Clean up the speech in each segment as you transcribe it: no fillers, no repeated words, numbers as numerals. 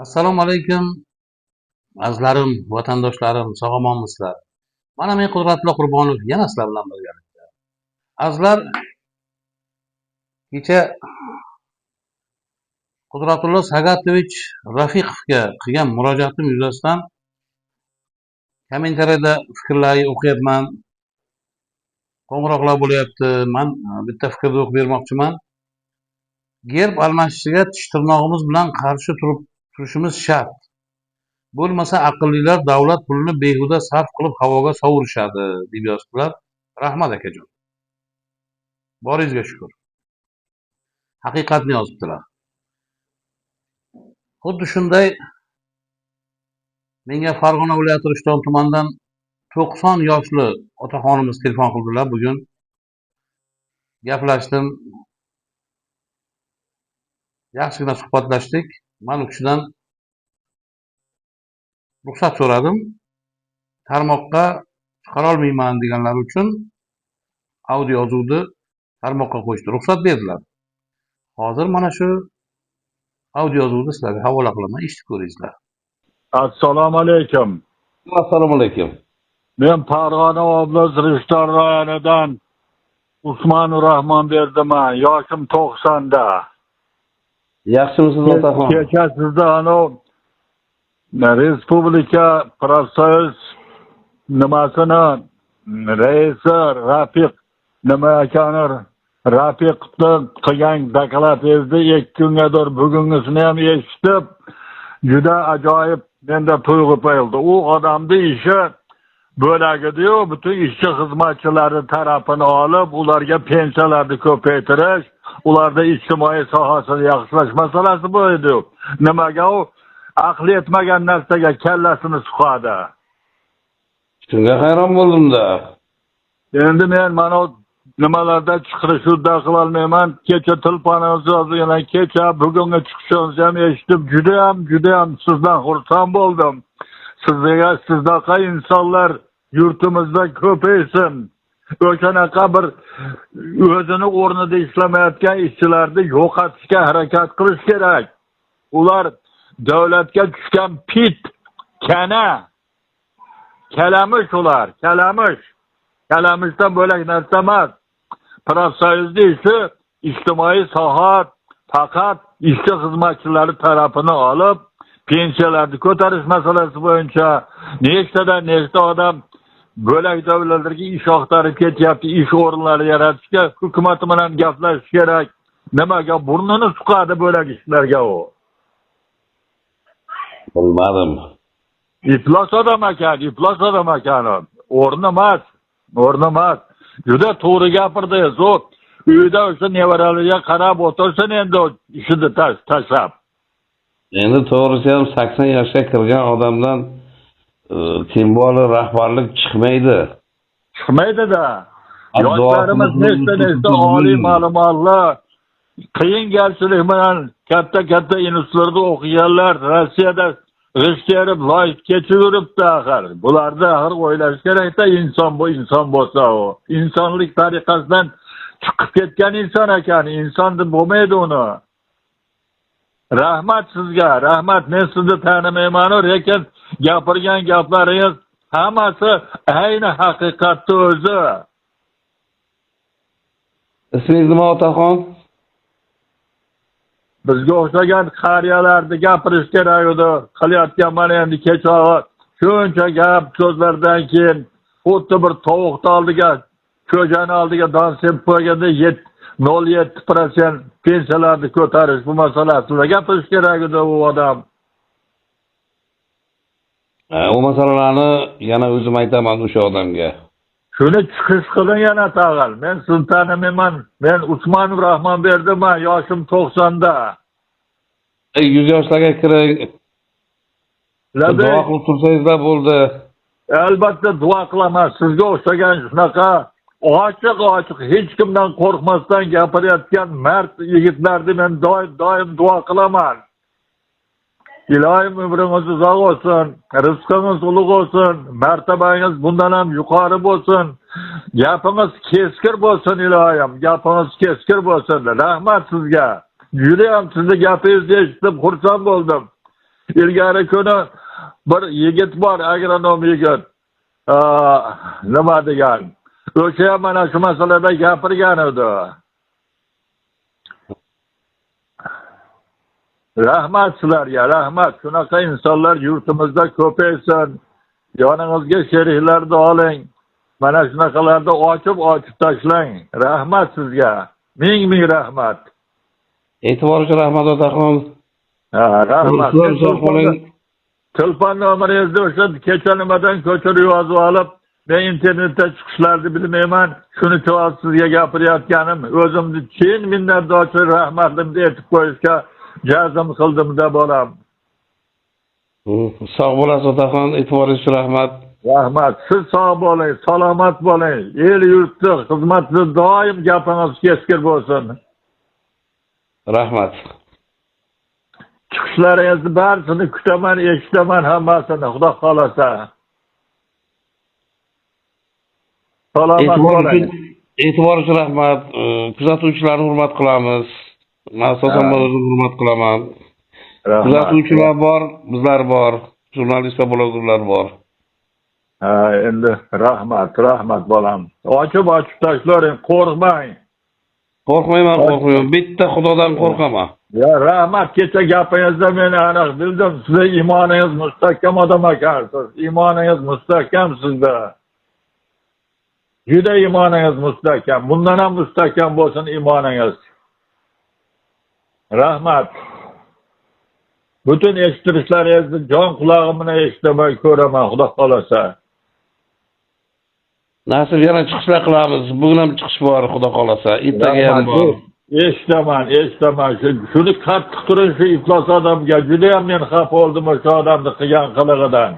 Assalomu alaykum, azizlarim, vatandoshlarim, sog'-omonmisizlar? Mana men Qudratilla Qurbonov yana sizlar bilan birgalikda. Azizlar, kecha Qudratilla Sagatovich Rafiqovga qilgan murojaatim yuzasidan kommentariyada fikrlarni o'qiyapman, qo'ng'iroqlar bo'lyapti. Men bitta fikrni o'qib bermoqchiman. Gerb almashishiga tish tirnog'imiz bilan qarshi turishimiz shart. Bo'lmasa aqllilar davlat pulini behuda sarf qilib havoga sovurishadi, deb yozibdilar. Rahmat akajon. Boringizga shukur. Haqiqatni yozibdilar. Xuddi shunday menga Farg'ona viloyati Rishton tumanidan 90 yoshli otaxonimiz telefon qildilar bugun. Gaplashdim. Yaxshigina suhbatlashdik. Men u kishidan ruxsat so'radim. Tarmoqqa chiqara olmayman deganlari uchun audio yozuvni tarmoqqa qo'yishdi. Ruxsat berdilar. Hozir mana shu audio yozuvni sizlarga havola qilaman, eshitib ko'ringizlar. Assalomu alaykum. Assalomu alaykum. Men Farg'ona oblasti Rishton rayonidan Usmonur Rahmonberdiman. Yoshim 90da. Yaxshimisiz otaxon? Kecha sizda Respublika profsoyuz nimasini raisi Rafiq nima ekanir Rafiqni qilgan deklaratsiyasida 2 kungadir bugungisini ham eshitib juda ajoyib menda tuyg'u payildi. U odamning ishi bo'lagida-yu, butun ishchi xizmatchilari tarafini olib, ularga pensiyalarni ko'paytirish, ularda ijtimoiy sohasini yaxshilash masalasi bo'ydi. Nimaga u aqli yetmagan narsaga kallasini suqadi. Shunga hayron bo'ldim-da. Endi men mana nimalarda chiqarishda qila olmayman. Kecha telefoningizni yozgan, kecha bugungi chiqishingizni ham eshitib juda ham sizdan xursand bo'ldim. Sizdaqa insonlar yurtimizda ko'paysin. O'shanaqa bir o'zini o'rnida ishlamayotgan ishchilarni yo'qotishga harakat qilish kerak. Ular davlatga tushgan pit, kalamush ular, kalamush. Kalamishdan bo'lak narsa emas. Profsoyuzli ishi ijtimoiy soha faqat ishchi xizmatchilari tarafini olib, pensiyalarni ko'tarish masalasi bo'yicha nechta odam bo'lak davlatlarga ish oqtarib ketyapti, ish o'rinlari yaratishga hukumat bilan gaplashish kerak. Nimaga burnini suqadi bo'lak ishlarga u? Bilmadim. İflas adam ekan. O'rni emas. Juda to'g'ri gapirdi. Zo'r. Uyda o'sha nevaralariga qarab o'tirsin endi ishini tashlab. Endi to'g'risi ham 80 yoshga kirgan odamdan timboli rahbarlik chiqmaydi. Chiqmaydi-da. Yoshlarimiz nechta oliy ma'lumotli qiyin garchilik bilan katta institutlarda o'qiganlar Rossiyada g'ishterib loyib kechib yuribdi axir. Bularda axir o'ylash kerak-da, inson bo'lsa u. İnsonlik tariqasidan chiqib ketgan inson ekan, inson deb bo'lmaydi uni. Rahmat sizga, rahmat. Men sizni tanimayman, lekin gapirgan gaplaringiz hammasi ayni haqiqatni o'zi. Ismingiz nima otaxon? Bizga o'xshagan qariyalarni gapirish kerak edi. Qilayotgan mana endi kecha shuncha gap so'zlardan keyin xuddi bir tovuqni oldiga, ko'jani oldiga dansib qo'yganda 0,7% pensiyalarni ko'tarish bu masalasida gapirish kerak edi u odam. O masalalarni yana o'zim aytaman o'sha odamga. Shuni chiqish qiling yana tag'al. Men sizni tanimayman. Men Usmonur Rahmonberdiman. Yoshim 90da. 100 yoshlarga kiring. Duo qilib tursangiz bo'ldi. Albatta duo qilaman. Sizga o'xshagan shunaqa ochiq hech kimdan qo'rqmasdan gapirayotgan mard yigitlarni men doim duo qilaman. Ilohim umringiz uzoq bo'lsin, rizqingiz ulug' bo'lsin, martabangiz bundan ham yuqori bo'lsin. Gapingiz keskir bo'lsin ilohim, gapingiz keskir bo'lsin. Rahmat sizga. Juda ham sizni gapingizni eshitib xursand bo'ldim. ilgari kuni bir yigit bor, agronom yigit. Nima degan? O'sha ham mana shu masalada gapirgan edi. Rahmat sizlarga, rahmat. Shunaqa insonlar yurtimizda ko'paysin. Yoningizga sheriklarni oling. Mana shunaqalarda ochib tashlang. Rahmat sizga. Ming rahmat. E'tibor uchun rahmat otaxon. Rahmat. Sog' bo'ling. Telefon nomeringizni o'sha kecha nimadan ko'chirib yozib olib, men internetda chiqishlarni bilmayman. Shuni javob sizga gapiryotganim, o'zimni chin minnatdorchilik rahmatimni aytib qo'yishga jazm qildim-da bolam. Sog' bo'lasiz otaxon, e'tiboringiz uchun rahmat. Rahmat. Siz sog' bo'ling, salomat bo'ling. El yurtni xizmatida doim gapingiz keskir bo'lsin. Rahmat. Chiqishlaringizni barisini kutaman, eshitaman hammasini, Xudo xolasa. Salomat bo'ling. E'tibor uchun rahmat. Kuzatuvchilarni hurmat qilamiz. Men asosan o'zimni hurmat qilaman. Kuzatuvchilar bor, bizlar bor, jurnalistlar, blogerlar bor. Endi rahmat bolam. Ochib tashlaring, qo'rqmang. Qo'rqmayman. Bitta Xudodan qo'rqaman. Ya rahmat, kecha gapingizda men aniq bildim. Siz iymoningiz mustahkam odam ekansiz. Iymoningiz mustahkam sizda. Juda iymoningiz mustahkam. Bundan ham mustahkam bo'lsin iymoningiz. Rahmat. Bütün eshittirishlaringizni jon qulog'im bilan eshitaman, ko'raman, Xudo xolasa. Nasib yana chiqishlar qilamiz. Bugun ham chiqish bor, Xudo xolasa. Ertaga ham bor. Eshitaman. Shuni qattiq turing shu iflos odamga. Juda ham men xafa oldim o'sha odamni qilgan qilig'idan.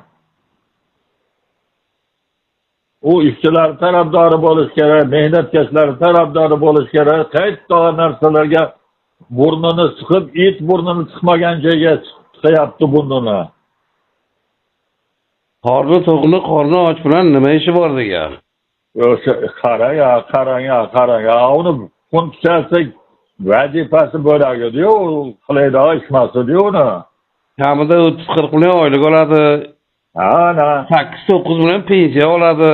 U ishchilar tarafdori bo'lish kerak, mehnatkashlar tarafdori bo'lish kerak. Qayta narsalarga burnini siqib, it burnini siqmagan joyga siqyapti burnini. Qorni to'qni, qorni och bilan nima ishi bor degan. O'sha qarang. Uni funksiyasi vazifasi bo'lak edi-yu, qilaydigan ishmasi edi uni. Kamida 30-40 million oylik oladi. Ana. 8-9 million pensiya oladi.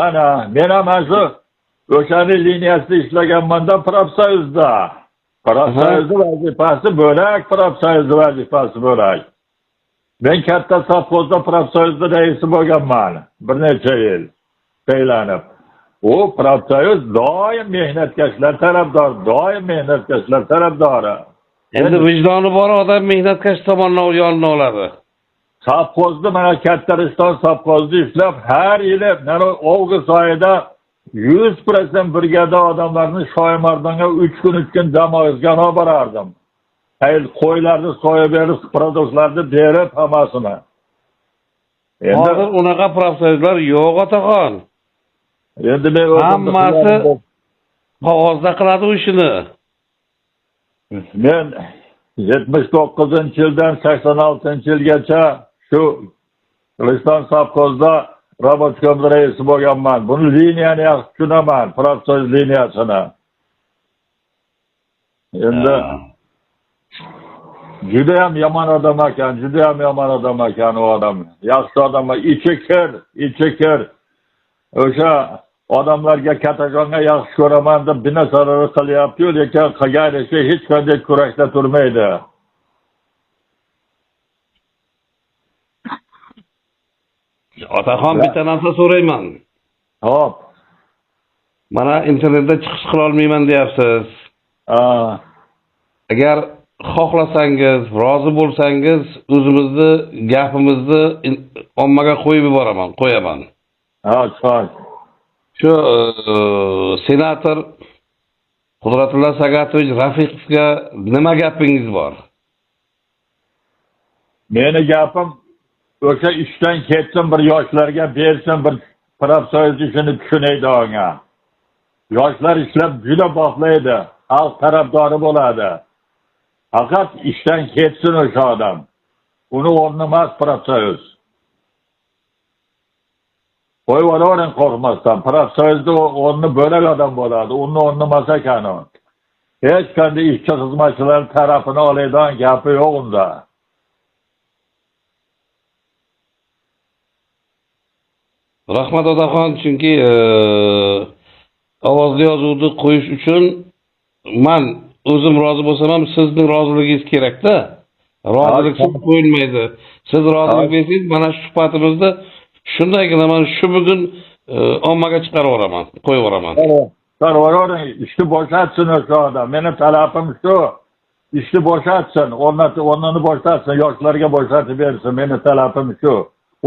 Ana, men ham shu o'shani liniyasida ishlaganmanda Profsoyuzda. Profsoyuzda vazifasi bo'lak, Profsoyuzda vazifasi bo'lak. Men katta sovxozda Profsoyuzda raisi bo'lganman bir necha yil saylanib. U Profsoyuz doim mehnatkashlar tarafdori. Endi vijdoni bor odam mehnatkash tomonidan yonini oladi. Sovxozda mana Kattariston sovxozida ishlab, har yili mana avgust oyida 100% brigada odamlarni Shoimardonga 3 kun dam olishga olib borardim. Qo'ylarni so'yib berib, produktlarni berib hammasini. Hozir unaqa profsoyuzlar yo'q otaxon. Endi men hammasi qog'ozda qiladi u ishini. Men 79-yildan 86-yilgacha shu Qiliston sovxozda robotkom raisi bo'lganman. Buni liniyani yaxshi tushunaman, profsoyuz liniyasini. Endi juda ham yomon odam ekan u odam. Yaxshi odam, ichi kir. O'sha odamlarga katajonga yaxshi ko'raman deb binasarar qilyapti, lekin qilgan ishi hech qanday kurashda turmaydi. Otaxon, bitta narsa so'rayman. Hop. Mana internetda chiqish qila olmayman deyapsiz. Agar xohlasangiz, rozi bo'lsangiz, o'zimizni gapimizni ommaga qo'yaman. Chiqar. Shu senator Qudratulla Sagatovich Rafiqovga nima gapingiz bor? Meni gapim o'sha ishdan ketsin, bir yoshlarga bersin, bir profsoyuz ishini tushunaydi onga. Yoshlar ishlab juda baxtlaydi, xalq tarafdori bo'ladi. Faqat ishdan ketsin o'sha odam. Uni o'rni emas profsoyuz. Qo'yvoravering qo'rqmasdan. Profsoyuzda o'rni bo'lak odam bo'ladi. Uni o'rni emas ekan u. Hech qanday ishchi xizmatchilar tarafini oladigan gapi yo'q unda. Rahmat otaxon, chunki ovozli yozuvni qo'yish uchun men o'zim rozi bo'lsam ham sizning roziligingiz kerak-da. Roziliksiz qo'yilmaydi. Siz rozilik bersangiz, mana shu suhbatimizda shundagina men shu bugun ommaga chiqarib yuboraman, qo'yib yuboraman. Sarvaroring ishni boshlasin o'sha odam. Meni talabim shu. Ishni boshlasin, o'rnini boshlasin, yoshlarga boshlatib bersin. Meni talabim shu.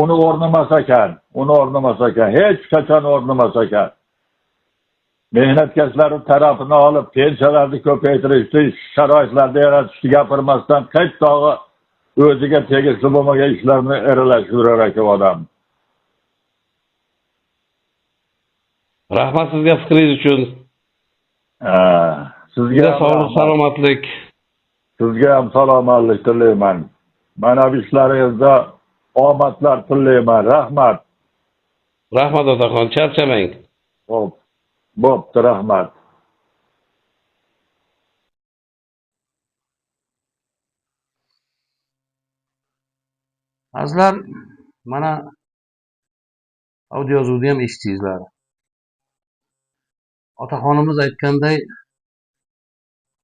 Uni o'rnamas ekan. Hech qachon o'rnamas ekan. Mehnatkashlar tarafini olib, pensiyalarni ko'paytirishni, sharoitlarni yaratishni gapirmasdan qaytog'i o'ziga tegishli bo'lmagan ishlarni aralashurar ekan odam. Rahmat sizga fikringiz uchun. Sizga sog'lik, salomatlik. Sizga ham salomatlik tilayman. Mana bu ishlaringizda omadlar tilayman. Rahmat. Rahmat otaxon, charchamang. Bo'pti, rahmat. Azizlar, mana audio yozuvni ham eshitdingizlar. Otaxonimiz aytganday,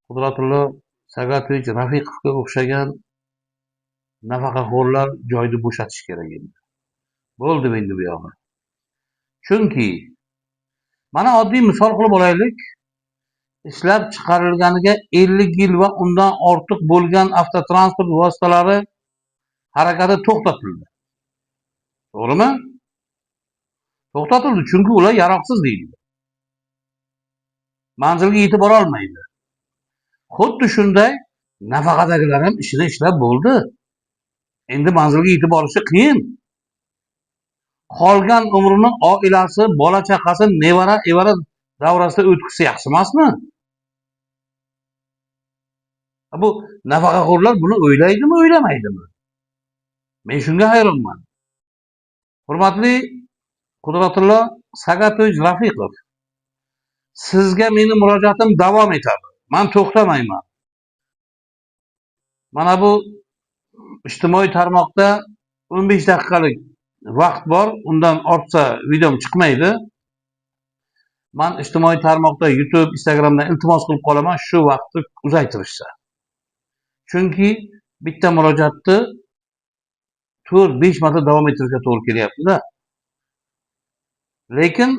Qudratullo Sagatovich Rafiqovga o'xshagan nafaqaxo'rlar joyni bo'shatish kerak edi. Bo'ldi endi bu yog'i. Chunki mana oddiy misol qilib olaylik. Ishlab chiqarilganiga 50 yil va undan ortiq bo'lgan avtotransport vositalari harakati to'xtatildi. To'g'rimi? To'xtatildi, chunki ular yaroqsiz deyildi. Manzilga yetib bora olmaydi. Xuddi shunday nafaqadagilar ham ishini ishlab bo'ldi. Endi manzilga yetib borishi qiyin. Qolgan umrini oilasi, bola chaqasi, nevara evara davrasida o'tkazsa yaxshi emasmi? Bu nafaqaxo'rlar buni o'ylaydimi, o'ylamaydimi? Men shunga hayronman. Hurmatli Qudratullo Sagatovich Rafiqov, sizga meni murojaatim davom etadi. Men to'xtamayman. Mana bu ijtimoiy tarmoqda 15 daqiqalik vaqt bor, undan ortsa videom chiqmaydi. Men ijtimoiy tarmoqda YouTube, Instagramda iltimos qilib qolaman shu vaqtni uzaytirishsa. Chunki bitta murojaatni 4-5 marta davom ettirishga to'g'ri kelyapti-da. Lekin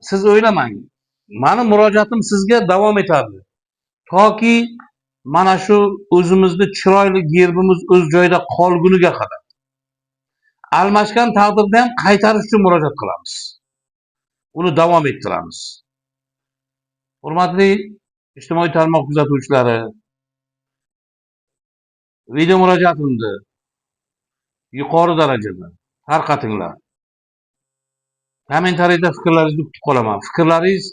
siz o'ylamang. Meni murojaatim sizga davom etadi. Toki mana shu o'zimizni chiroyli gerbimiz o'z joyida qolguniga qadar. Almashgan taqdirda ham qaytarish uchun murojaat qilamiz. Uni davom ettiramiz. Hurmatli ijtimoiy tarmoq kuzatuvchilari, video murojaatimni yuqori darajada tarqatinglar. Kommentariyada fikrlaringizni kutib qolaman. Fikrlaringiz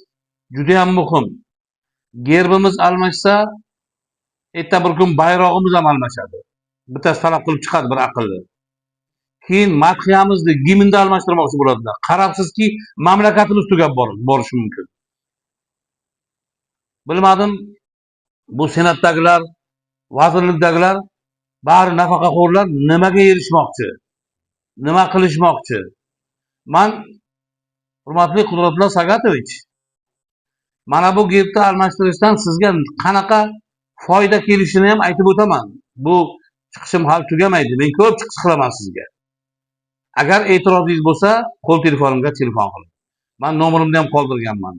juda ham muhim. Gerbimiz almashsa, erta bir kun bayrog'imiz ham almashadi. Bittasi talab qilib chiqadi bir aqlli. Keyin madhiyamizni gimnda almashtirmoqchi bo'ladilar. Qarabsizki, mamlakatimiz tugab borishi mumkin. Bilmadim, bu senatdagilar, vazirlikdagilar bari nafaqaxo'rlar nimaga erishmoqchi? Nima qilishmoqchi? Men hurmatli Qudratullo Sagatovich, mana bu gerbni almashtirishdan sizga qanaqa foyda kelishini ham aytib o'taman. Bu chiqishim hali tugamaydi. Men ko'p chiqish qilaman sizga. Agar e'tirozingiz bo'lsa, qo'l telefonimga telefon qiling. Men nomerimni ham qoldirganman.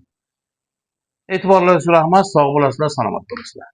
E'tiborlaringiz uchun rahmat. Sog' bo'lasizlar, salomat bo'lasizlar.